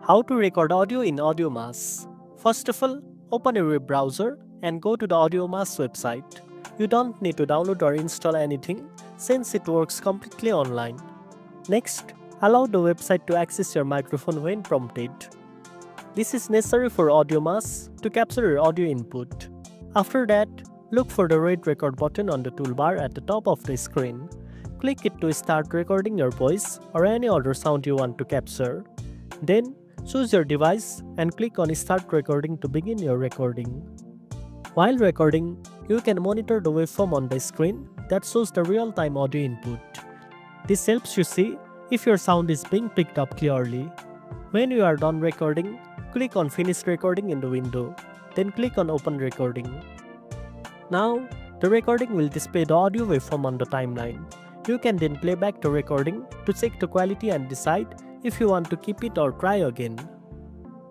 How to record audio in AudioMass. First of all, open a web browser and go to the AudioMass website. You don't need to download or install anything since it works completely online. Next, allow the website to access your microphone when prompted. This is necessary for AudioMass to capture your audio input. After that, look for the red record button on the toolbar at the top of the screen. Click it to start recording your voice or any other sound you want to capture. Then, choose your device and click on Start Recording to begin your recording. While recording, you can monitor the waveform on the screen that shows the real-time audio input. This helps you see if your sound is being picked up clearly. When you are done recording, click on Finish Recording in the window, then click on Open Recording. Now, the recording will display the audio waveform on the timeline. You can then play back the recording to check the quality and decide if you want to keep it or try again.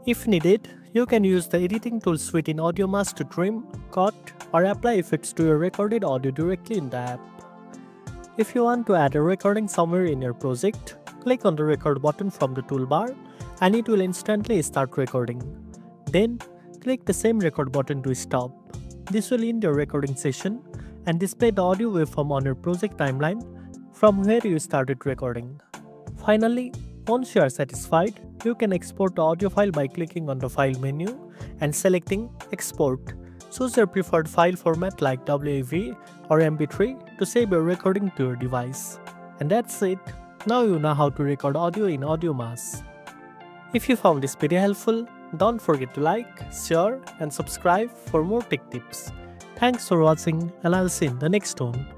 If needed, you can use the editing tools within AudioMass to trim, cut, or apply effects to your recorded audio directly in the app. If you want to add a recording somewhere in your project, click on the record button from the toolbar and it will instantly start recording. Then, click the same record button to stop. This will end your recording session and display the audio waveform on your project timeline from where you started recording. Finally, once you are satisfied, you can export the audio file by clicking on the File menu and selecting Export. Choose your preferred file format like WAV or MP3 to save your recording to your device. And that's it. Now you know how to record audio in AudioMass. If you found this video helpful, don't forget to like, share and subscribe for more tech tips. Thanks for watching and I'll see you in the next one.